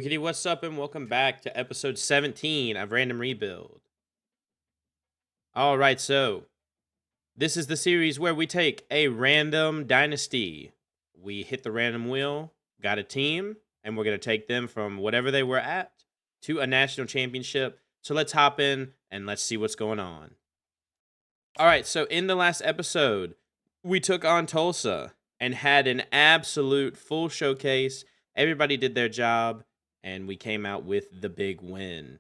Giggity, what's up, and welcome back to episode 17 of Random Rebuild. Alright, so this is the series where we take a random dynasty. We hit the random wheel, got a team, and we're going to take them from whatever they were at to a national championship. So let's hop in and let's see what's going on. Alright, so in the last episode, we took on Tulsa and had an absolute full showcase. Everybody did their job, and we came out with the big win.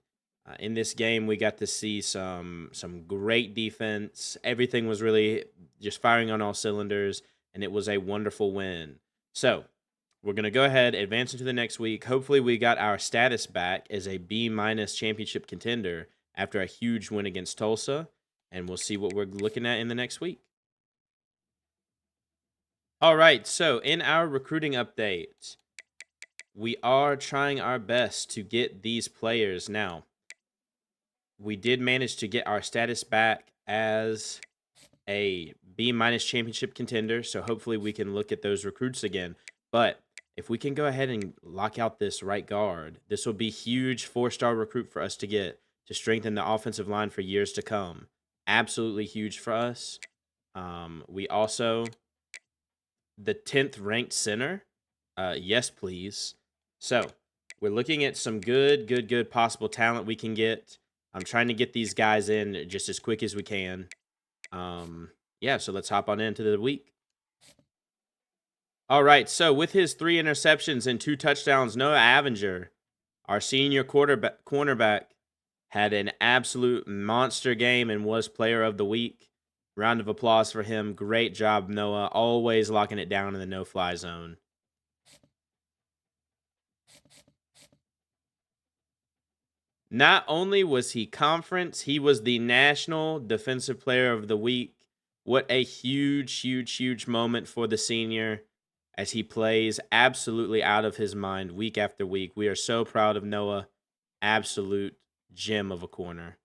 In this game, we got to see some great defense. Everything was really just firing on all cylinders, and it was a wonderful win. So we're going to go ahead, advance into the next week. Hopefully, we got our status back as a B- championship contender after a huge win against Tulsa, and we'll see what we're looking at in the next week. All right, so in our recruiting update, we are trying our best to get these players. Now, we did manage to get our status back as a B- championship contender, so hopefully we can look at those recruits again. But if we can go ahead and lock out this right guard, this will be huge 4-star recruit for us to get to strengthen the offensive line for years to come. Absolutely huge for us. We also, the 10th ranked center, yes please. So we're looking at some good possible talent we can get. I'm trying to get these guys in just as quick as we can. Yeah, so let's hop on into the week. All right, so with his 3 interceptions and 2 touchdowns, Noah Avenger, our senior cornerback, had an absolute monster game and was player of the week. Round of applause for him. Great job, Noah. Always locking it down in the no-fly zone. Not only was he conference, he was the National Defensive Player of the Week. What a huge moment for the senior as he plays absolutely out of his mind week after week. We are so proud of Noah. Absolute gem of a corner.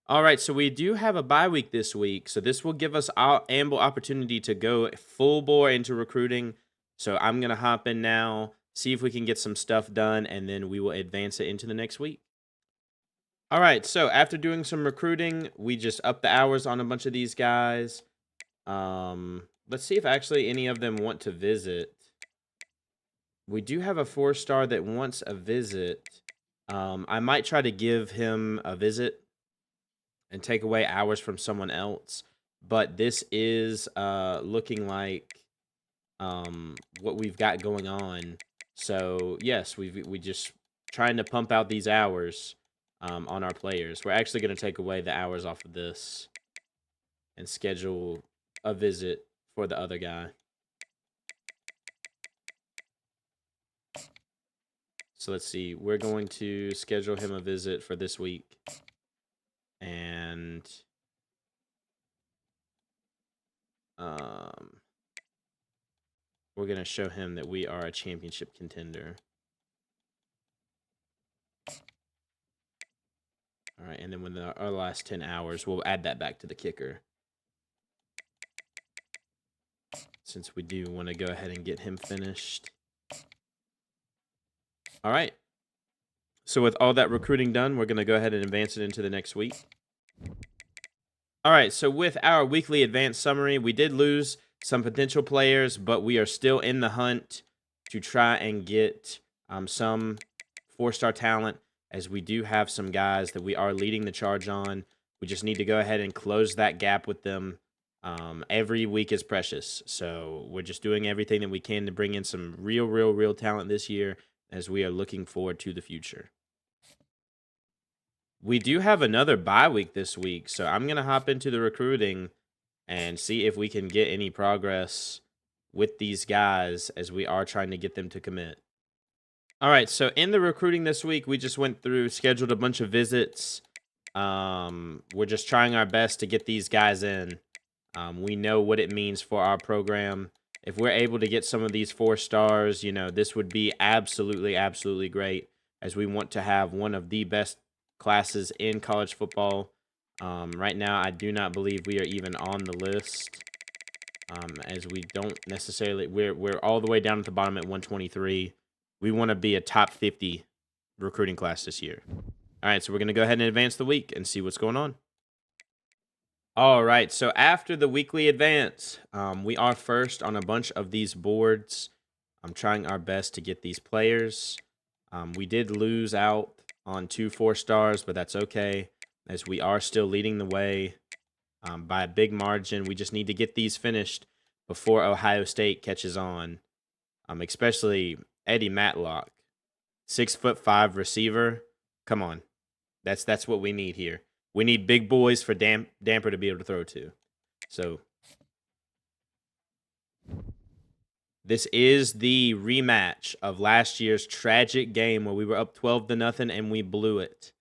All right, so we do have a bye week this week, so this will give us ample opportunity to go full bore into recruiting. So I'm going to hop in now, see if we can get some stuff done, and then we will advance it into the next week. All right, so after doing some recruiting, we just upped the hours on a bunch of these guys. Let's see if actually any of them want to visit. We do have a 4-star that wants a visit. I might try to give him a visit and take away hours from someone else. But this is looking like what we've got going on. So yes, we just trying to pump out these hours on our players. We're actually going to take away the hours off of this and schedule a visit for the other guy. So let's see. We're going to schedule him a visit for this week. And we're going to show him that we are a championship contender. All right, and then when our last 10 hours, we'll add that back to the kicker. Since we do want to go ahead and get him finished. All right. So with all that recruiting done, we're going to go ahead and advance it into the next week. All right, so with our weekly advanced summary, we did lose some potential players, but we are still in the hunt to try and get some 4-star talent, as we do have some guys that we are leading the charge on. We just need to go ahead and close that gap with them. Every week is precious, so we're just doing everything that we can to bring in some real talent this year, as we are looking forward to the future. We do have another bye week this week, so I'm going to hop into the recruiting and see if we can get any progress with these guys as we are trying to get them to commit. All right, so in the recruiting this week, we just went through, scheduled a bunch of visits. We're just trying our best to get these guys in. We know what it means for our program. If we're able to get some of these 4-stars, this would be absolutely great, as we want to have one of the best classes in college football. Right now, I do not believe we are even on the list. as we don't necessarily we're all the way down at the bottom at 123. We want to be a top 50 recruiting class this year. All right, so we're gonna go ahead and advance the week and see what's going on. All right, so after the weekly advance, we are first on a bunch of these boards. I'm trying our best to get these players. We did lose out on 2 4-stars, but that's okay, as we are still leading the way by a big margin. We just need to get these finished before Ohio State catches on, especially Eddie Matlock, 6'5" receiver. Come on, that's what we need here. We need big boys for Damper to be able to throw to. So this is the rematch of last year's tragic game where we were up 12-0 and we blew it.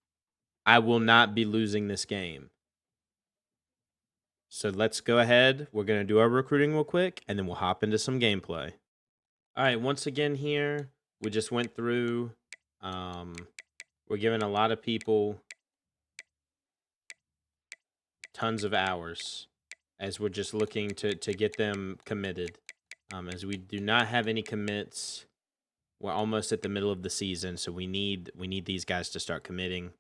I will not be losing this game. So let's go ahead. We're going to do our recruiting real quick, and then we'll hop into some gameplay. All right, once again here, we just went through. We're giving a lot of people tons of hours as we're just looking to get them committed. As we do not have any commits. We're almost at the middle of the season, so we need these guys to start committing.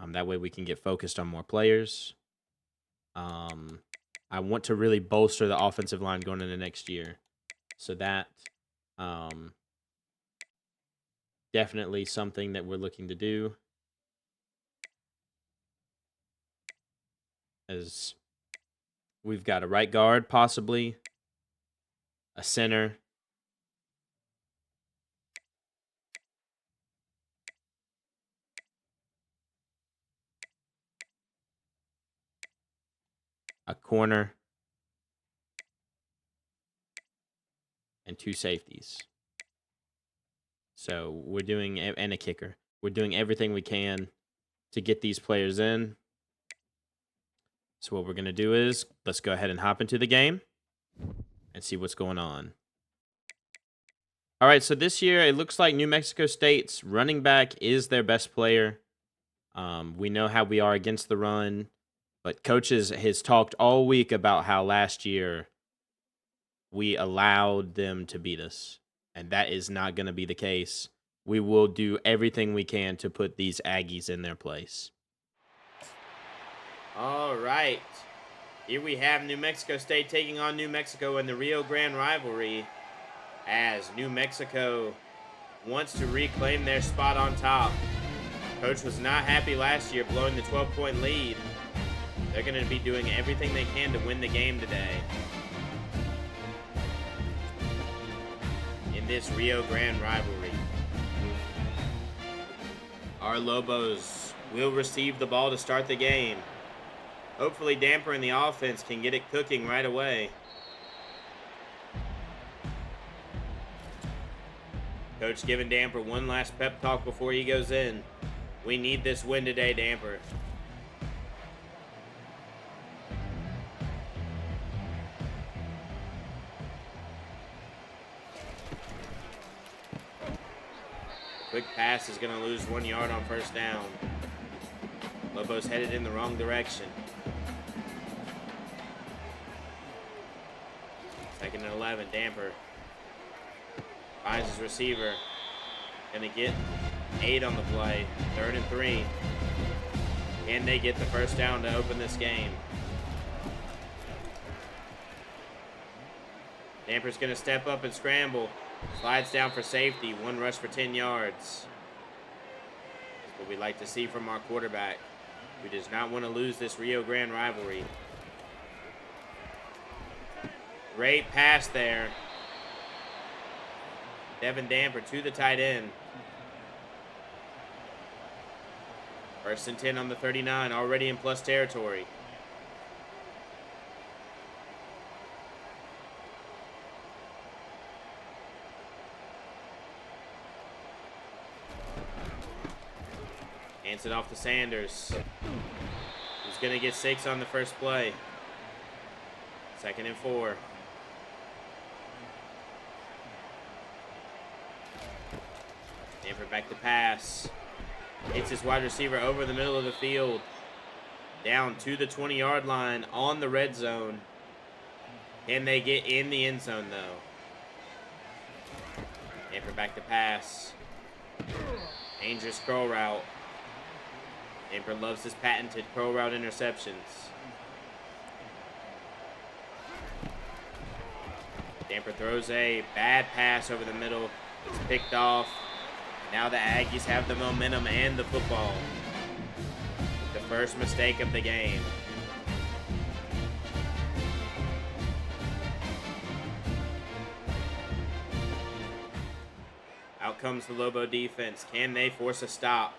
That way we can get focused on more players. I want to really bolster the offensive line going into next year. So that definitely something that we're looking to do. As we've got a right guard, possibly, a center, a corner, and 2 safeties. So we're doing, and a kicker. We're doing everything we can to get these players in. So what we're going to do is, let's go ahead and hop into the game and see what's going on. All right, so this year, it looks like New Mexico State's running back is their best player. We know how we are against the run, but coaches has talked all week about how last year we allowed them to beat us, and that is not going to be the case. We will do everything we can to put these Aggies in their place. All right. Here we have New Mexico State taking on New Mexico in the Rio Grande rivalry, as New Mexico wants to reclaim their spot on top. Coach was not happy last year blowing the 12-point lead. They're going to be doing everything they can to win the game today. In this Rio Grande rivalry, our Lobos will receive the ball to start the game. Hopefully Damper and the offense can get it cooking right away. Coach giving Damper one last pep talk before he goes in. We need this win today, Damper. Quick pass is going to lose 1 yard on first down. Lobos headed in the wrong direction. 2nd and 11, Damper finds his receiver. Gonna get 8 on the play. 3rd and 3. Can they get the first down to open this game? Damper's gonna step up and scramble. Slides down for safety. 1 rush for 10 yards. That's what we like to see from our quarterback, who does not want to lose this Rio Grande rivalry. Great pass there. Devin Damper to the tight end. 1st and 10 on the 39, already in plus territory. Hands it off to Sanders, who's going to get 6 on the first play. 2nd and 4. Damper back to pass. Hits his wide receiver over the middle of the field. Down to the 20-yard line on the red zone. Can they get in the end zone, though? Damper back to pass. Dangerous curl route. Damper loves his patented curl route interceptions. Damper throws a bad pass over the middle. It's picked off. Now the Aggies have the momentum and the football. The first mistake of the game. Out comes the Lobo defense. Can they force a stop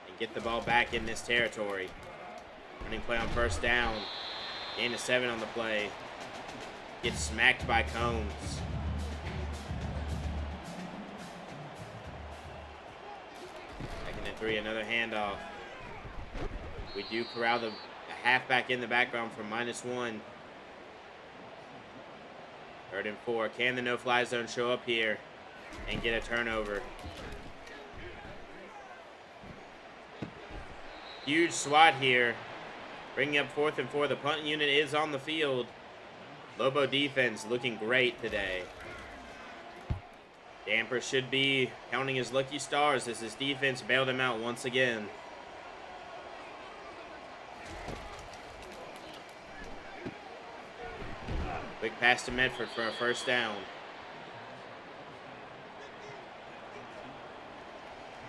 and get the ball back in this territory? Running play on first down. Gain of 7 on the play. Gets smacked by Combs. Second and 3, another handoff. We do corral the halfback in the background for -1. 3rd and 4. Can the no-fly zone show up here and get a turnover? Huge swat here. Bringing up 4th and 4. The punt unit is on the field. Lobo defense looking great today. Damper should be counting his lucky stars as his defense bailed him out once again. Quick pass to Medford for a first down.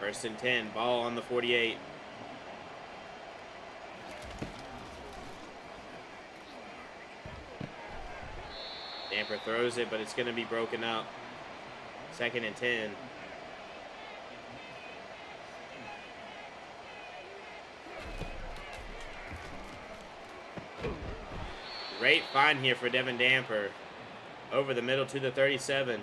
1st and 10. Ball on the 48. Damper throws it, but it's going to be broken up. 2nd and 10. Great find here for Devin Damper. Over the middle to the 37.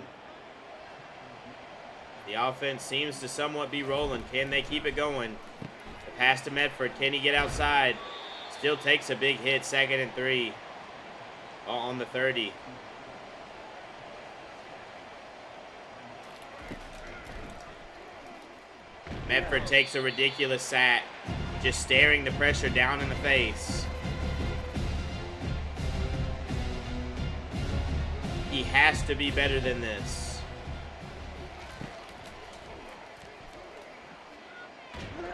The offense seems to somewhat be rolling. Can they keep it going? The pass to Medford. Can he get outside? Still takes a big hit. 2nd and 3. All on the 30. Medford takes a ridiculous sack, just staring the pressure down in the face. He has to be better than this.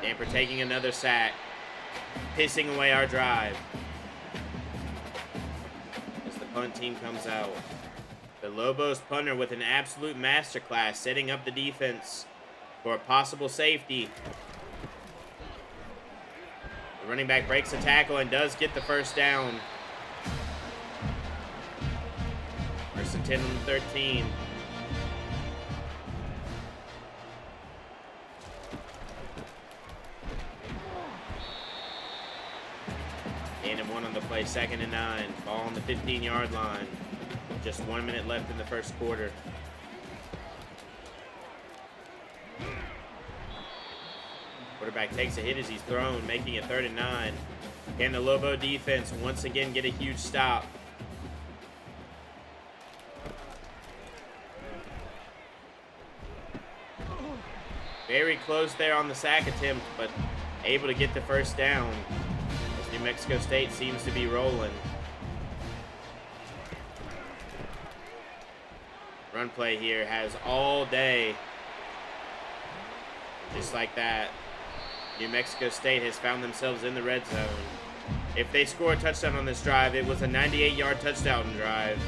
Damper taking another sack, pissing away our drive. As the punt team comes out. The Lobos punter with an absolute masterclass, setting up the defense for a possible safety. The running back breaks a tackle and does get the first down. 1st and 10 on the 13. Gain of 1 on the play. 2nd and 9. Ball on the 15-yard line. Just 1 minute left in the first quarter. Quarterback takes a hit as he's thrown, making it 3rd and 9. Can the Lobo defense once again get a huge stop? Very close there on the sack attempt, but able to get the first down as New Mexico State seems to be rolling. Run play here has all day. Just like that, New Mexico State has found themselves in the red zone. If they score a touchdown on this drive, it was a 98-yard touchdown drive.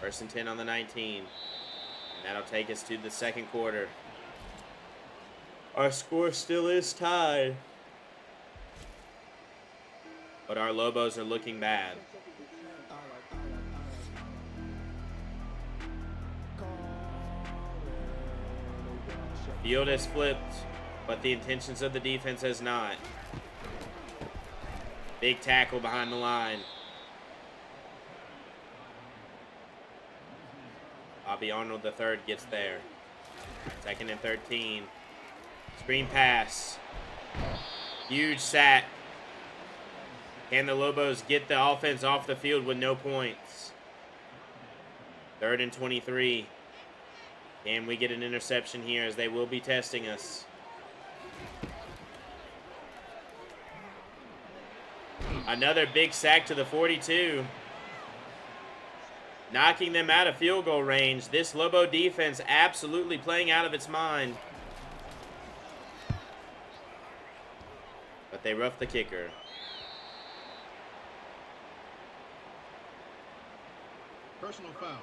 First and 10 on the 19. And that'll take us to the second quarter. Our score still is tied, but our Lobos are looking bad. Field has flipped, but the intentions of the defense has not. Big tackle behind the line. Bobby Arnold III gets there. 2nd and 13. Screen pass. Huge sack. Can the Lobos get the offense off the field with no points? 3rd and 23. Can we get an interception here, as they will be testing us? Another big sack to the 42. Knocking them out of field goal range. This Lobo defense absolutely playing out of its mind. But they rough the kicker. Personal foul.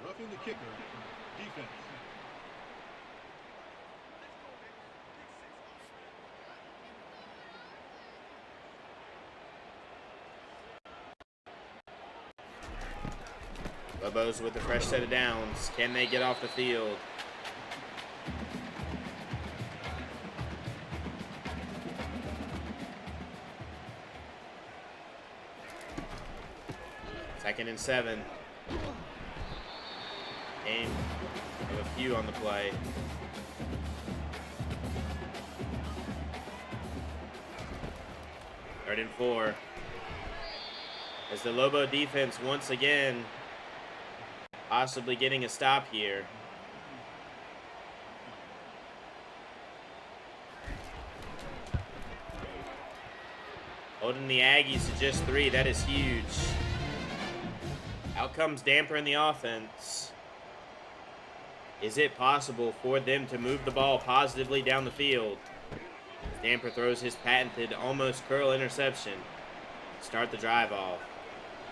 Roughing the kicker. Defense. Lobos with a fresh set of downs. Can they get off the field? Second and 7. Aim of a few on the play. Third and 4. As the Lobo defense once again possibly getting a stop here. Holding the Aggies to just 3. That is huge. Out comes Damper in the offense. Is it possible for them to move the ball positively down the field? Damper throws his patented almost curl interception. Start the drive off.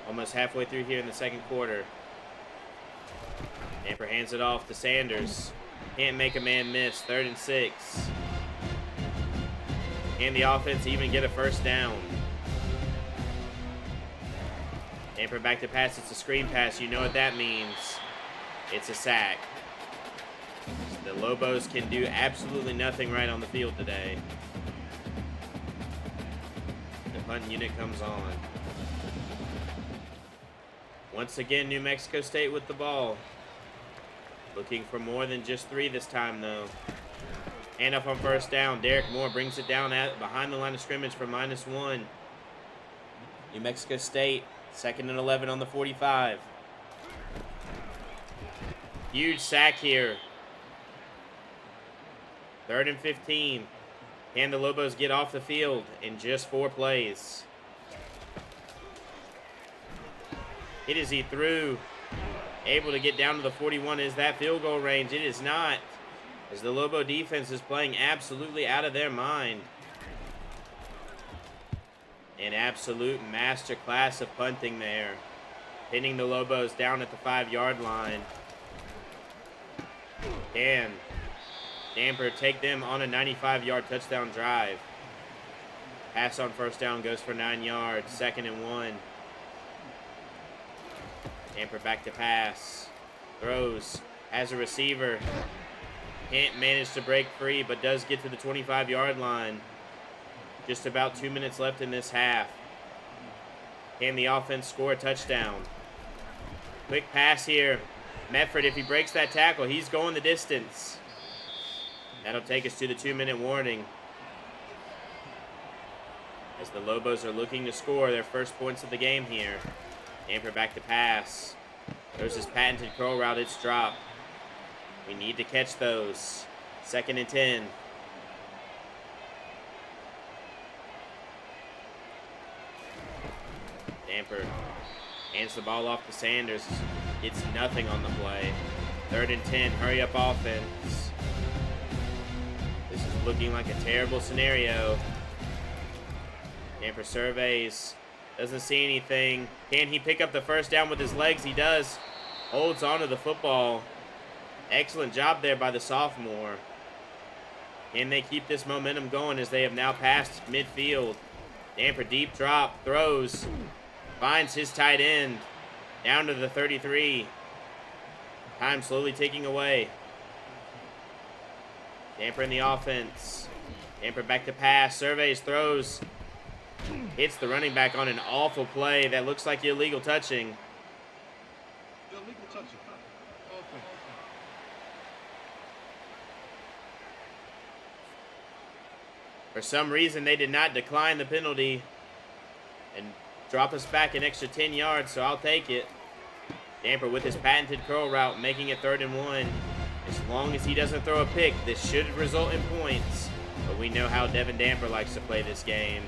Almost halfway through here in the second quarter. Damper hands it off to Sanders. Can't make a man miss. 3rd and 6. Can the offense even get a first down? Damper back to pass. It's a screen pass. You know what that means. It's a sack. The Lobos can do absolutely nothing right on the field today. The punt unit comes on. Once again, New Mexico State with the ball. Looking for more than just 3 this time, though. Hand up on first down. Derek Moore brings it down behind the line of scrimmage for -1. New Mexico State, 2nd and 11 on the 45. Huge sack here. 3rd and 15. Can the Lobos get off the field in just 4 plays? It is he through. Able to get down to the 41. Is that field goal range? It is not, as the Lobo defense is playing absolutely out of their mind. An absolute masterclass of punting there. Pinning the Lobos down at the 5-yard line. Can Damper take them on a 95-yard touchdown drive? Pass on first down goes for 9 yards. 2nd and 1. Damper back to pass. Throws. Has a receiver. Can't manage to break free, but does get to the 25-yard line. Just about 2 minutes left in this half. Can the offense score a touchdown? Quick pass here. Medford, if he breaks that tackle, he's going the distance. That'll take us to the 2-minute warning. As the Lobos are looking to score their first points of the game here. Damper back to pass. There's his patented curl route. It's dropped. We need to catch those. 2nd and 10. Damper hands the ball off to Sanders. Gets nothing on the play. 3rd and 10. Hurry up offense. This is looking like a terrible scenario. Damper surveys. Doesn't see anything. Can he pick up the first down with his legs? He does. Holds on to the football. Excellent job there by the sophomore. Can they keep this momentum going as they have now passed midfield? Damper deep drop. Throws. Finds his tight end. Down to the 33. Time slowly ticking away. Damper in the offense. Damper back to pass. Surveys. Throws. Hits the running back on an awful play that looks like illegal touching. Illegal touching. Okay. For some reason, they did not decline the penalty and drop us back an extra 10 yards, so I'll take it. Damper with his patented curl route, making it 3rd and 1. As long as he doesn't throw a pick, this should result in points. But we know how Devin Damper likes to play this game.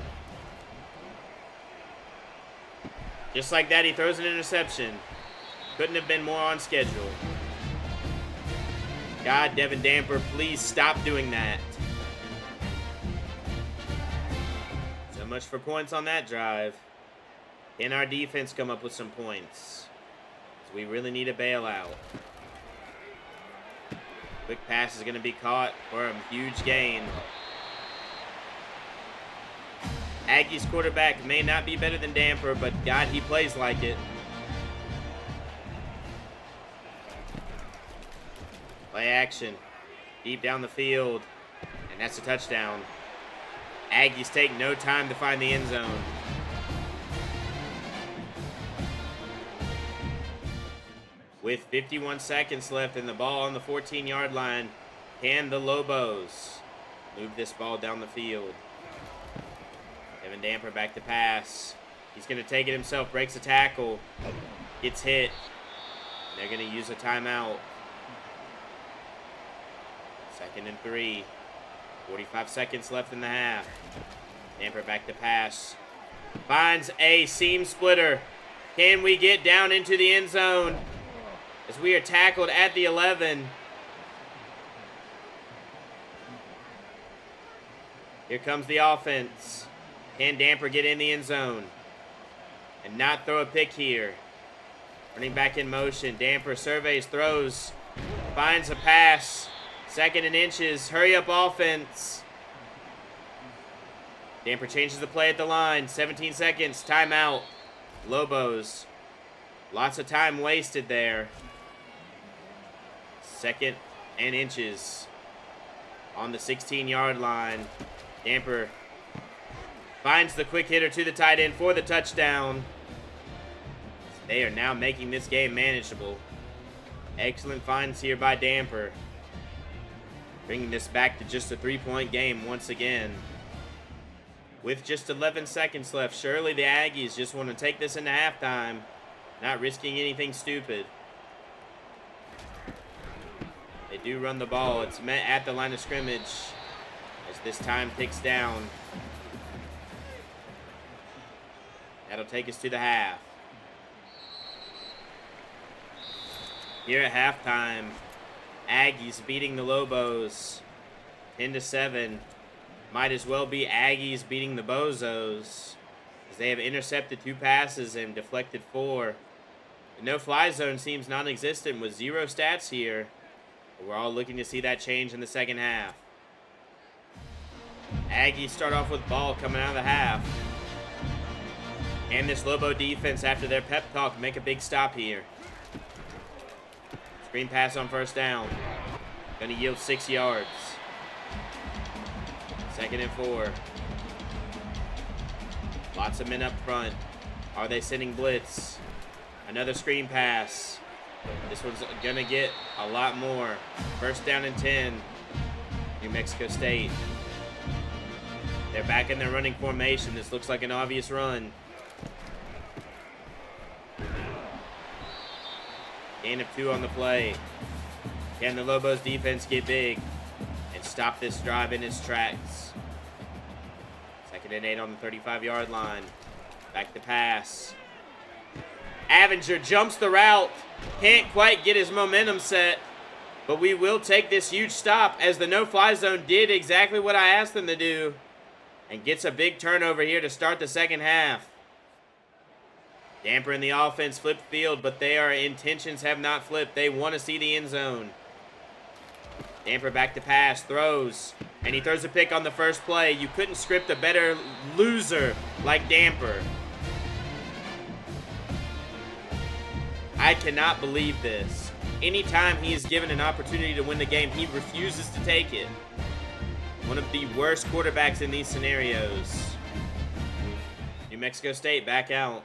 Just like that, he throws an interception. Couldn't have been more on schedule. God, Devin Damper, please stop doing that. So much for points on that drive. Can our defense come up with some points? So we really need a bailout. Quick pass is going to be caught for a huge gain. Aggies quarterback may not be better than Damper, but God, he plays like it. Play action. Deep down the field. And that's a touchdown. Aggies take no time to find the end zone. With 51 seconds left and the ball on the 14-yard line, can the Lobos move this ball down the field? Devin Damper back to pass. He's going to take it himself, breaks a tackle, gets hit. They're going to use a timeout. 2nd and 3. 45 seconds left in the half. Damper back to pass. Finds a seam splitter. Can we get down into the end zone? As we are tackled at the 11. Here comes the offense. Can Damper get in the end zone and not throw a pick here? Running back in motion. Damper surveys, throws, finds a pass. 2nd and inches. Hurry up offense. Damper changes the play at the line. 17 seconds. Timeout. Lobos. Lots of time wasted there. 2nd and inches. On the 16-yard line. Damper finds the quick hitter to the tight end for the touchdown. They are now making this game manageable. Excellent finds here by Damper. Bringing this back to just a 3-point game once again. With just 11 seconds left, surely the Aggies just want to take this into halftime, not risking anything stupid. They do run the ball. It's met at the line of scrimmage as this time ticks down. That'll take us to the half. Here at halftime, Aggies beating the Lobos 10-7. Might as well be Aggies beating the Bozos, as they have intercepted 2 passes and deflected 4. The no-fly zone seems non-existent with 0 stats here. But we're all looking to see that change in the second half. Aggies start off with ball coming out of the half. And this Lobo defense, after their pep talk, make a big stop here. Screen pass on 1st down. Gonna yield 6 yards. 2nd and 4. Lots of men up front. Are they sending blitz? Another screen pass. This one's gonna get a lot more. 1st down and 10. New Mexico State. They're back in their running formation. This looks like an obvious run. Gain of 2 on the play. Can the Lobos defense get big and stop this drive in its tracks? 2nd and 8 on the 35-yard line. Back to pass. Avenger jumps the route. Can't quite get his momentum set. But we will take this huge stop as the no-fly zone did exactly what I asked them to do. And gets a big turnover here to start the second half. Damper in the offense flipped field, but their intentions have not flipped. They want to see the end zone. Damper back to pass, throws, and he throws a pick on the first play. You couldn't script a better loser like Damper. I cannot believe this. Anytime he is given an opportunity to win the game, he refuses to take it. One of the worst quarterbacks in these scenarios. New Mexico State back out.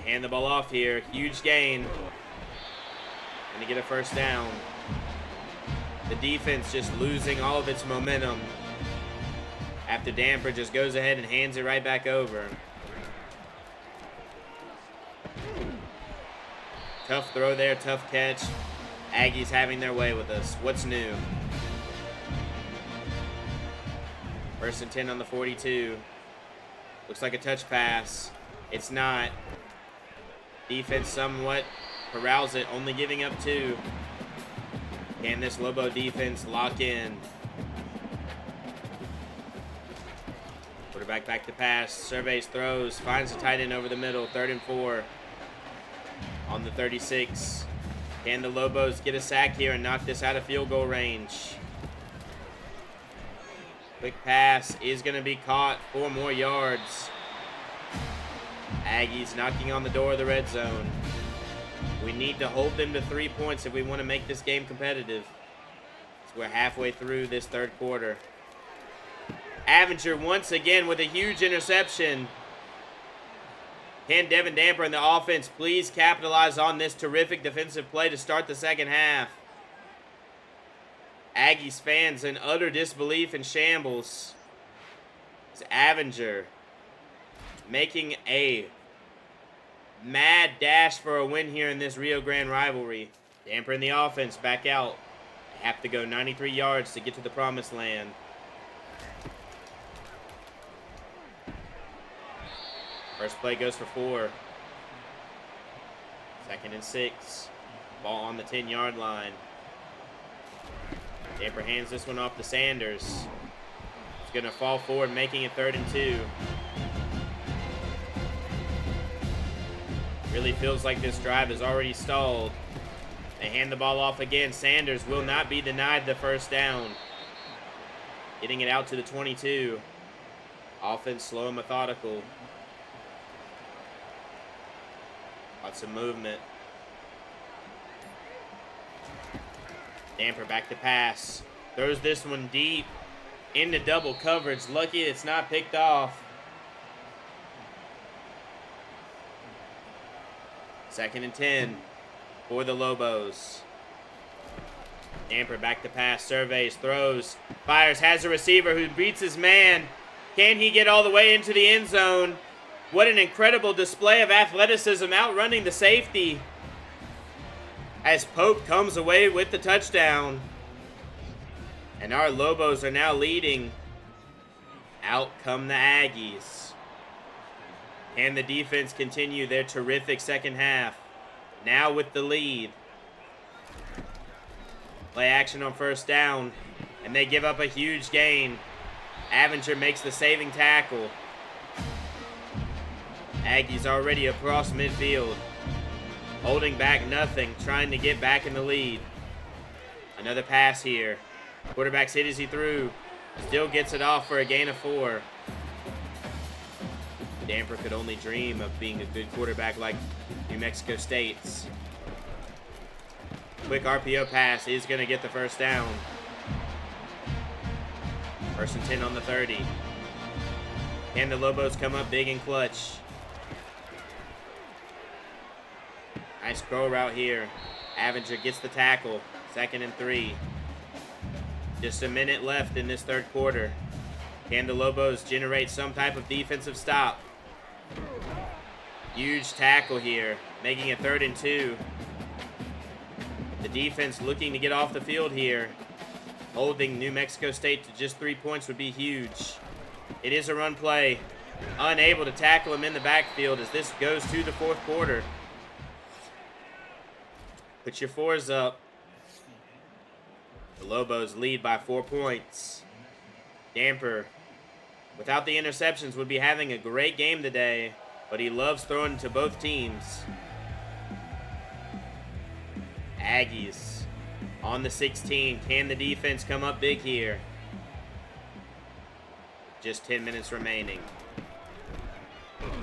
Hand the ball off here. Huge gain. Gonna get a 1st down. The defense just losing all of its momentum after Damper just goes ahead and hands it right back over. Tough throw there, tough catch. Aggies having their way with us. What's new? 1st and 10 on the 42. Looks like a touch pass. It's not. Defense somewhat corrals it, only giving up 2. Can this Lobo defense lock in? Quarterback back to pass. Surveys, throws, finds the tight end over the middle. 3rd and 4 on the 36. Can the Lobos get a sack here and knock this out of field goal range? Quick pass is going to be caught. 4 more yards. Aggies knocking on the door of the red zone. We need to hold them to 3 points if we want to make this game competitive. So we're halfway through this 3rd quarter. Avenger once again with a huge interception. Can Devin Damper and the offense please capitalize on this terrific defensive play to start the 2nd half? Aggies fans in utter disbelief and shambles. It's Avenger making a mad dash for a win here in this Rio Grande rivalry. Damper and the offense back out. They have to go 93 yards to get to the promised land. First play goes for 4. 2nd and 6. Ball on the 10-yard line. Damper hands this one off to Sanders. He's going to fall forward, making it 3rd and 2. Really feels like this drive is already stalled. They hand the ball off again. Sanders will not be denied the 1st down. Getting it out to the 22. Offense slow and methodical. Lots of movement. Damper back to pass. Throws this one deep into double coverage. Lucky it's not picked off. 2nd and 10 for the Lobos. Damper back to pass. Surveys, throws, fires, has a receiver who beats his man. Can he get all the way into the end zone? What an incredible display of athleticism, outrunning the safety. As Pope comes away with the touchdown. And our Lobos are now leading. Out come the Aggies. And the defense continue their terrific 2nd half. Now with the lead. Play action on 1st down. And they give up a huge gain. Avenger makes the saving tackle. Aggies already across midfield. Holding back nothing, trying to get back in the lead. Another pass here. Quarterback's hit as he threw. Still gets it off for a gain of 4. Damper could only dream of being a good quarterback like New Mexico State's. Quick RPO pass is going to get the 1st down. 1st and 10 on the 30. Can the Lobos come up big and clutch? Nice curl route here. Avenger gets the tackle. 2nd and 3. Just a minute left in this 3rd quarter. Can the Lobos generate some type of defensive stop? Huge tackle here, making it 3rd and 2. The defense looking to get off the field here. Holding New Mexico State to just 3 points would be huge. It is a run play. Unable to tackle him in the backfield as this goes to the 4th quarter. Put your 4s up. The Lobos lead by 4 points. Damper, without the interceptions, would be having a great game today, but he loves throwing to both teams. Aggies on the 16. Can the defense come up big here? Just 10 minutes remaining.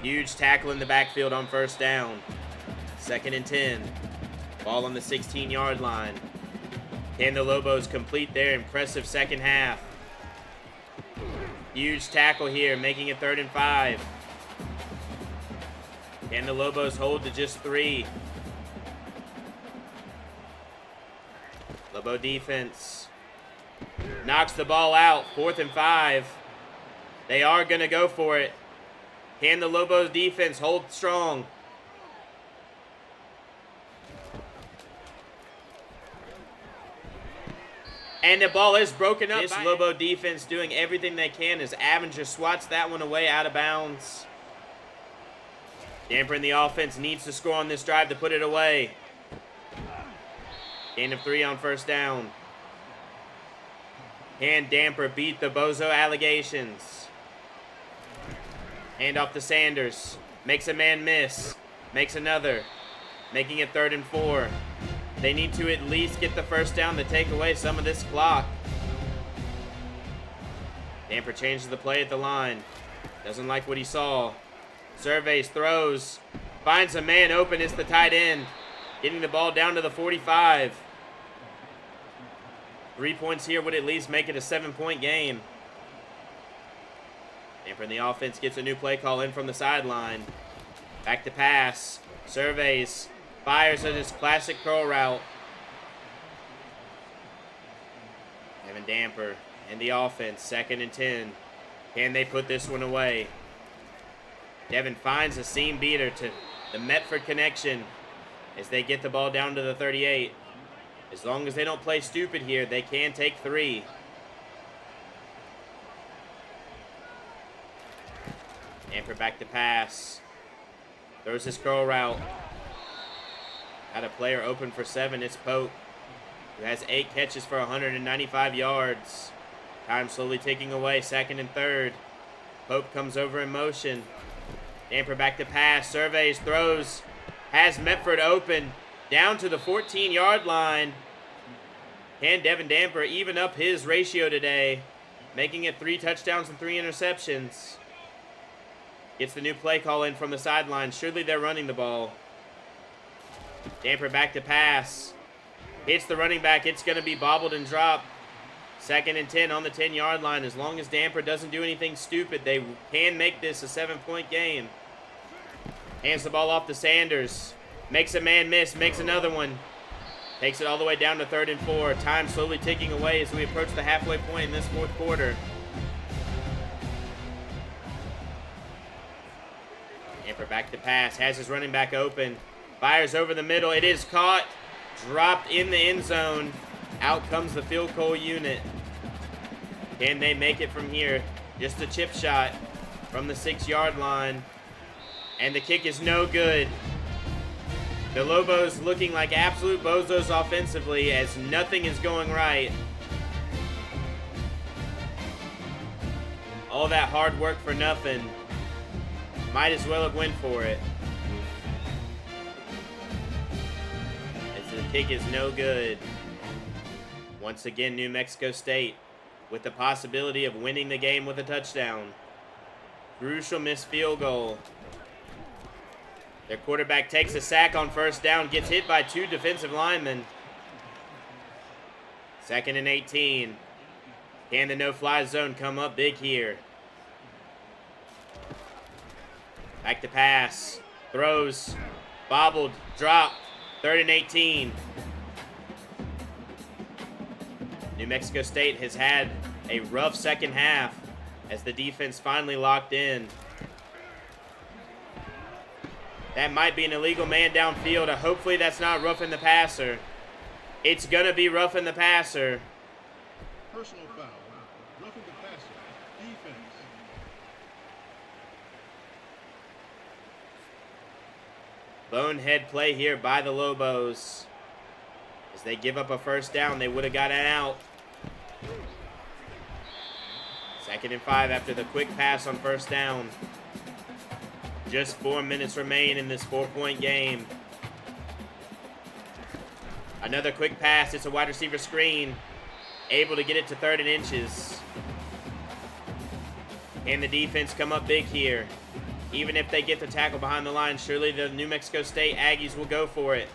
Huge tackle in the backfield on 1st down. 2nd and 10. Ball on the 16-yard line. Can the Lobos complete their impressive 2nd half? Huge tackle here, making it 3rd and 5. Can the Lobos hold to just 3? Lobo defense knocks the ball out. 4th and 5. They are going to go for it. Can the Lobos defense hold strong? And the ball is broken up. This Lobo defense doing everything they can as Avenger swats that one away out of bounds. Damper in the offense needs to score on this drive to put it away. Gain of 3 on first down. Can Damper beat the Bozo allegations? Hand off to Sanders. Makes a man miss. Makes another. Making it 3rd and 4. They need to at least get the first down to take away some of this clock. Damper changes the play at the line. Doesn't like what he saw. Surveys, throws. Finds a man open. It's the tight end. Getting the ball down to the 45. 3 points here would at least make it a 7-point game. Damper in the offense gets a new play call in from the sideline. Back to pass. Surveys. Fires at his classic curl route. Evan Damper in the offense. 2nd and 10. Can they put this one away? Devin finds a seam beater to the Metford connection as they get the ball down to the 38. As long as they don't play stupid here, they can take 3. Damper back to pass. Throws his curl route. Had a player open for 7. It's Pope, who has 8 catches for 195 yards. Time slowly ticking away. 2nd and 3rd. Pope comes over in motion. Damper back to pass. Surveys, throws. Has Metford open. Down to the 14-yard line. Can Devin Damper even up his ratio today? Making it 3 touchdowns and 3 interceptions. Gets the new play call in from the sideline. Surely they're running the ball. Damper back to pass. Hits the running back. It's going to be bobbled and dropped. 2nd and 10 on the 10-yard line. As long as Damper doesn't do anything stupid, they can make this a 7-point game. Hands the ball off to Sanders. Makes a man miss. Makes another one. Takes it all the way down to 3rd and 4. Time slowly ticking away as we approach the halfway point in this 4th quarter. Damper back to pass. Has his running back open. Fires over the middle. It is caught. Dropped in the end zone. Out comes the field goal unit. Can they make it from here? Just a chip shot from the 6-yard line. And the kick is no good. The Lobos looking like absolute bozos offensively as nothing is going right. All that hard work for nothing. Might as well have went for it. As the kick is no good. Once again, New Mexico State with the possibility of winning the game with a touchdown. Crucial missed field goal. Their quarterback takes a sack on first down, gets hit by 2 defensive linemen. 2nd and 18. Can the no-fly zone come up big here? Back to pass. Throws. Bobbled. Dropped. 3rd and 18. New Mexico State has had a rough second half as the defense finally locked in. That might be an illegal man downfield. Hopefully that's not roughing the passer. It's going to be roughing the passer. Personal foul. Roughing the passer. Defense. Bonehead play here by the Lobos. As they give up a first down, they would have got it out. 2nd and 5 after the quick pass on first down. Just 4 minutes remain in this 4-point game. Another quick pass. It's a wide receiver screen. Able to get it to 3rd and inches. And the defense come up big here. Even if they get the tackle behind the line, surely the New Mexico State Aggies will go for it.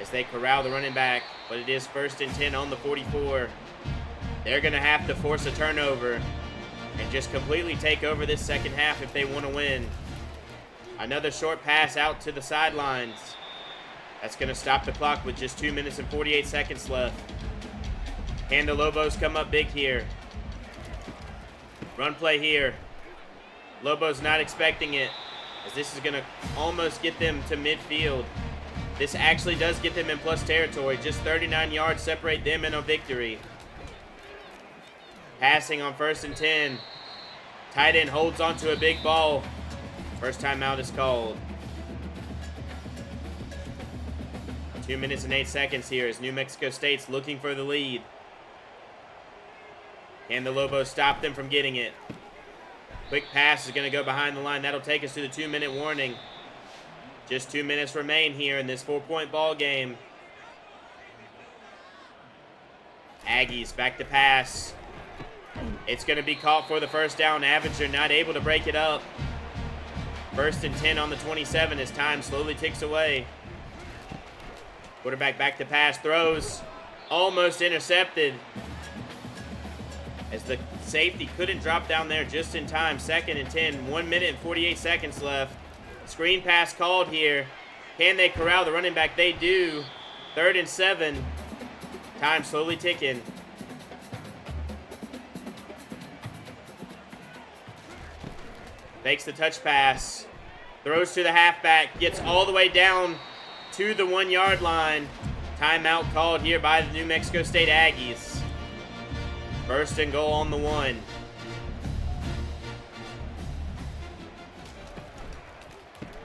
As they corral the running back. But it is 1st and 10 on the 44. They're going to have to force a turnover and just completely take over this second half if they want to win. Another short pass out to the sidelines. That's going to stop the clock with just 2 minutes and 48 seconds left. Can the Lobos come up big here? Run play here. Lobos not expecting it, as this is going to almost get them to midfield. This actually does get them in plus territory. Just 39 yards separate them and a victory. Passing on 1st and 10. Tight end holds onto a big ball. First timeout is called. 2 minutes and 8 seconds here as New Mexico State's looking for the lead. Can the Lobos stop them from getting it? Quick pass is going to go behind the line. That'll take us to the 2-minute warning. Just 2 minutes remain here in this 4-point ball game. Aggies back to pass. It's going to be caught for the first down. Avenger not able to break it up. 1st and 10 on the 27 as time slowly ticks away. Quarterback back to pass. Throws. Almost intercepted. As the safety couldn't drop down there just in time. 2nd and 10. 1 minute and 48 seconds left. Screen pass called here. Can they corral the running back? They do. 3rd and 7. Time slowly ticking. Makes the touch pass. Throws to the halfback. Gets all the way down to the 1-yard line. Timeout called here by the New Mexico State Aggies. 1st and goal on the 1.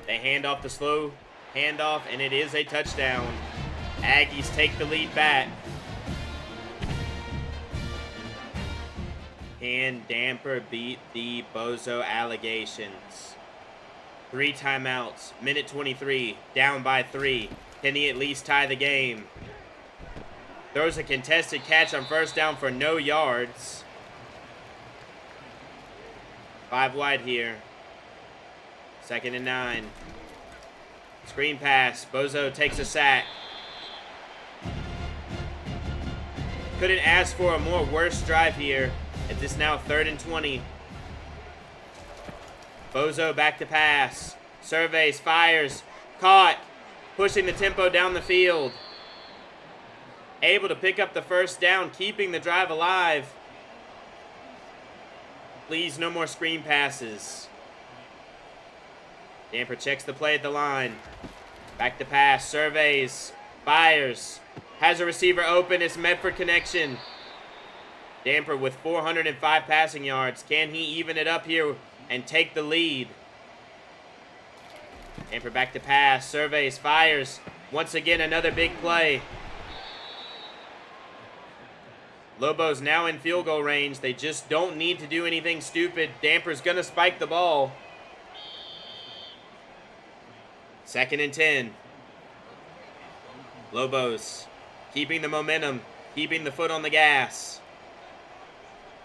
They hand off the slow handoff, and it is a touchdown. Aggies take the lead back. Can Damper beat the Bozo Allegations? 3 timeouts. Minute 23. Down by 3. Can he at least tie the game? Throws a contested catch on 1st down for no yards. 5 wide here. 2nd and 9. Screen pass. Bozo takes a sack. Couldn't ask for a more worse drive here. It is now 3rd and 20. Bozo back to pass. Surveys, fires. Caught. Pushing the tempo down the field. Able to pick up the 1st down, keeping the drive alive. Please, no more screen passes. Damper checks the play at the line. Back to pass. Surveys. Fires. Has a receiver open. It's Medford connection. Damper with 405 passing yards. Can he even it up here and take the lead? Damper back to pass. Surveys. Fires. Once again, another big play. Lobos now in field goal range. They just don't need to do anything stupid. Damper's going to spike the ball. 2nd and 10. Lobos keeping the momentum, keeping the foot on the gas.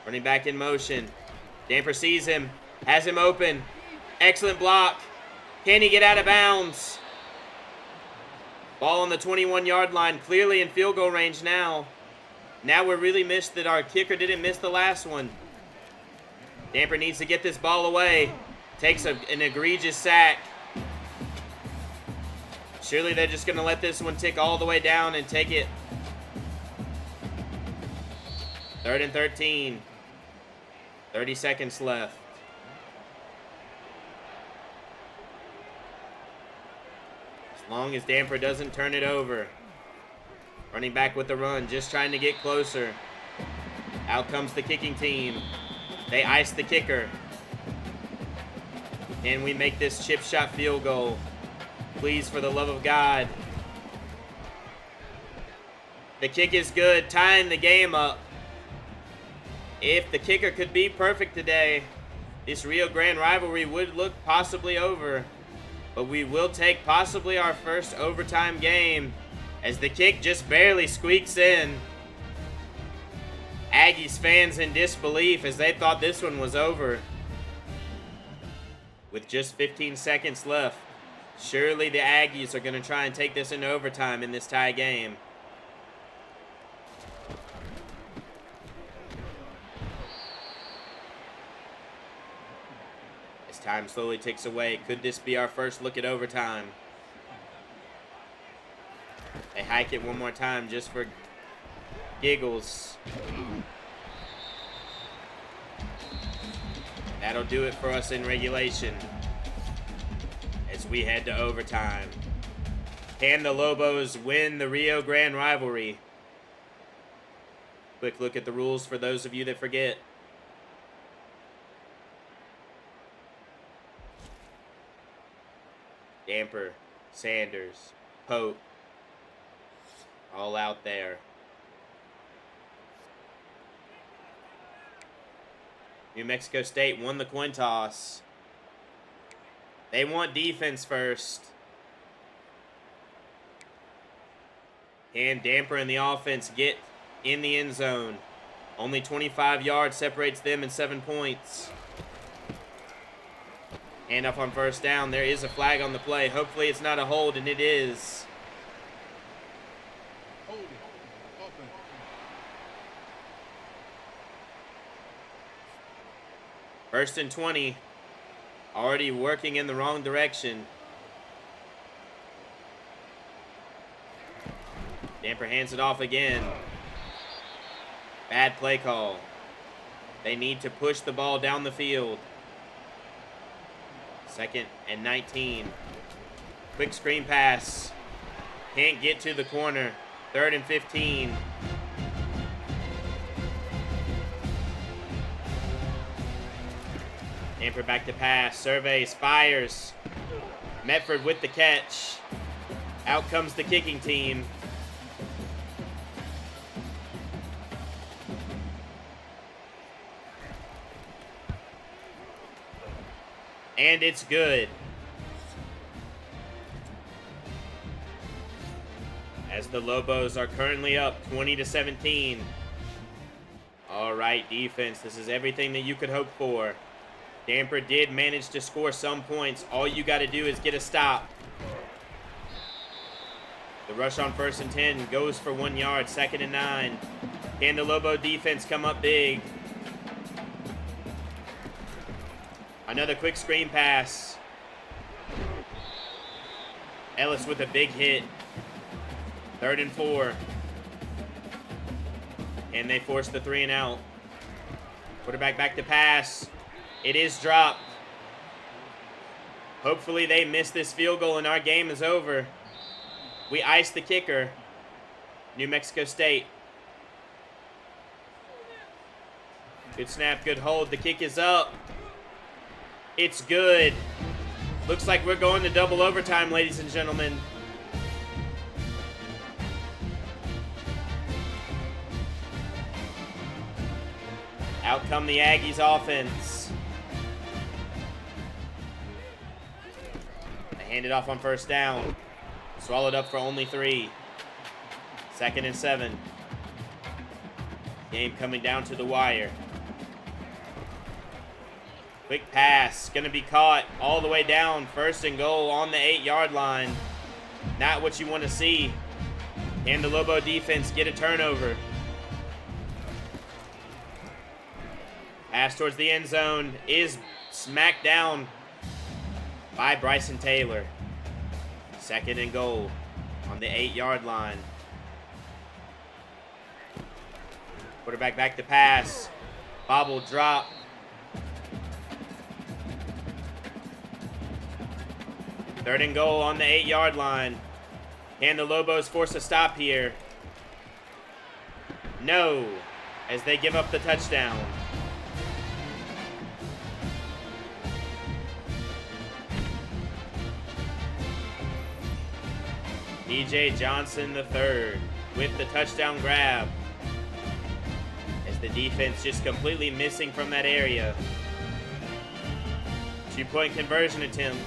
Running back in motion. Damper sees him, has him open. Excellent block. Can he get out of bounds? Ball on the 21-yard line, clearly in field goal range now. Now we're really missed that our kicker didn't miss the last one. Damper needs to get this ball away. Takes an egregious sack. Surely they're just going to let this one tick all the way down and take it. 3rd and 13. 30 seconds left. As long as Damper doesn't turn it over. Running back with the run, just trying to get closer. Out comes the kicking team. They ice the kicker. Can we make this chip shot field goal? Please, for the love of God. The kick is good, tying the game up. If the kicker could be perfect today, this Rio Grande rivalry would look possibly over. But we will take possibly our first overtime game as the kick just barely squeaks in. Aggies fans in disbelief as they thought this one was over. With just 15 seconds left, surely the Aggies are going to try and take this into overtime in this tie game. As time slowly ticks away, could this be our first look at overtime? They hike it one more time just for giggles. That'll do it for us in regulation as we head to overtime. Can the Lobos win the Rio Grande rivalry? Quick look at the rules for those of you that forget. Damper, Sanders, Pope, all out there. New Mexico State won the coin toss. They want defense first. Can Damper and the offense get in the end zone? Only 25 yards separates them and 7 points. Hand up on first down. There is a flag on the play. Hopefully it's not a hold, and it is. Holding. Offense. First and 20. Already working in the wrong direction. Damper hands it off again. Bad play call. They need to push the ball down the field. 2nd and 19. Quick screen pass. Can't get to the corner. 3rd and 15. Damper back to pass. Surveys. Fires. Metford with the catch. Out comes the kicking team. And it's good. As the Lobos are currently up 20-17. All right, defense. This is everything that you could hope for. Damper did manage to score some points. All you got to do is get a stop. The rush on 1st and 10 goes for 1 yard. 2nd and 9. Can the Lobo defense come up big? Another quick screen pass. Ellis with a big hit. 3rd and 4. And they force the 3 and out. Quarterback back to pass. It is dropped. Hopefully they miss this field goal and our game is over. We ice the kicker. New Mexico State. Good snap, good hold. The kick is up. It's good. Looks like we're going to double overtime, ladies and gentlemen. Out come the Aggies offense. They hand it off on 1st down. Swallowed up for only 3. 2nd and 7. Game coming down to the wire. Quick pass, gonna be caught all the way down. 1st and goal on the 8-yard line. Not what you want to see. And the Lobo defense get a turnover. Pass towards the end zone is smacked down by Bryson Taylor. 2nd and goal on the 8-yard line. Quarterback back to pass. Bobble drop. 3rd and goal on the 8-yard line. Can the Lobos force a stop here? No, as they give up the touchdown. DJ Johnson III with the touchdown grab. As the defense just completely missing from that area. 2-point conversion attempt.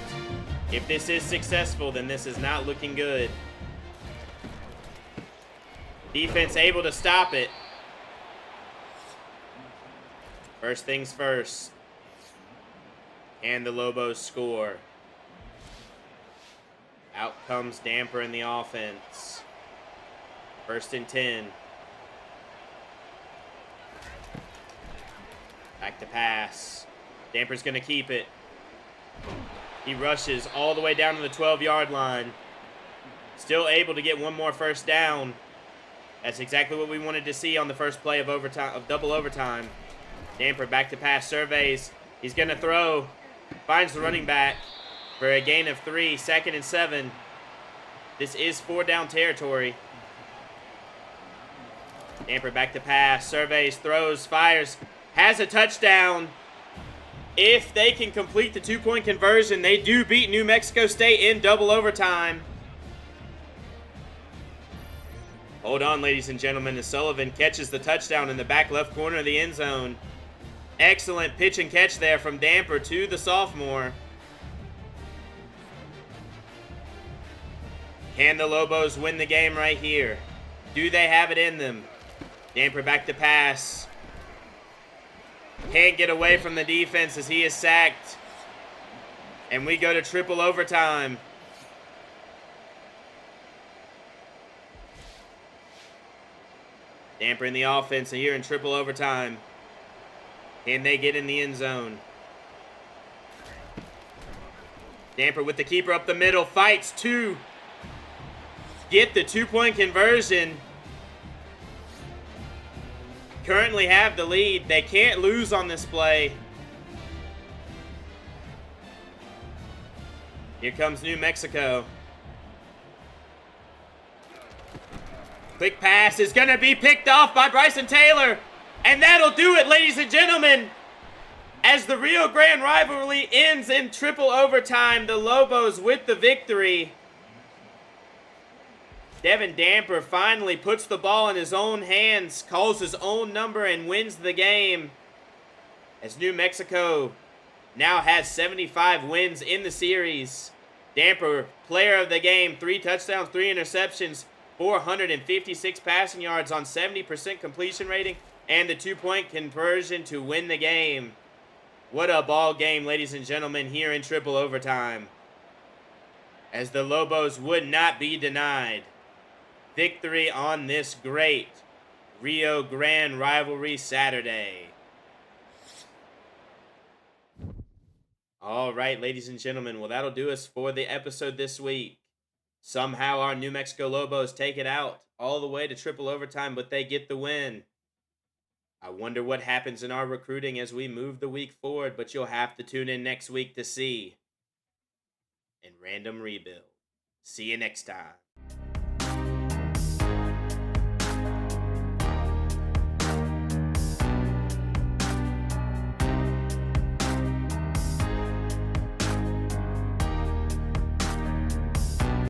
If this is successful, then this is not looking good. Defense able to stop it. First things first. And the Lobos score. Out comes Damper in the offense. 1st and 10. Back to pass. Damper's going to keep it. He rushes all the way down to the 12-yard line. Still able to get one more 1st down. That's exactly what we wanted to see on the first play of overtime, of double overtime. Damper back to pass, surveys. He's going to throw. Finds the running back for a gain of 3. 2nd and 7. This is 4-down territory. Damper back to pass. Surveys, throws, fires. Has a touchdown. If they can complete the 2-point conversion, they do beat New Mexico State in double overtime. Hold on, ladies and gentlemen, as Sullivan catches the touchdown in the back left corner of the end zone. Excellent pitch and catch there from Damper to the sophomore. Can the Lobos win the game right here? Do they have it in them? Damper back to pass. Can't get away from the defense as he is sacked. And we go to triple overtime. Damper in the offense here in triple overtime. Can they get in the end zone? Damper with the keeper up the middle. Fights to get the 2-point conversion. Currently have the lead. They can't lose on this play. Here comes New Mexico. Quick pass is going to be picked off by Bryson Taylor. And that'll do it, ladies and gentlemen. As the Rio Grande rivalry ends in triple overtime, the Lobos with the victory. Devin Damper finally puts the ball in his own hands, calls his own number, and wins the game. As New Mexico now has 75 wins in the series. Damper, player of the game, 3 touchdowns, 3 interceptions, 456 passing yards on 70% completion rating, and the 2-point conversion to win the game. What a ball game, ladies and gentlemen, here in triple overtime. As the Lobos would not be denied victory on this great Rio Grande rivalry Saturday. All right, ladies and gentlemen, well, that'll do us for the episode this week. Somehow our New Mexico Lobos take it out all the way to triple overtime, but they get the win. I wonder what happens in our recruiting as we move the week forward, but you'll have to tune in next week to see. And Random Rebuild. See you next time.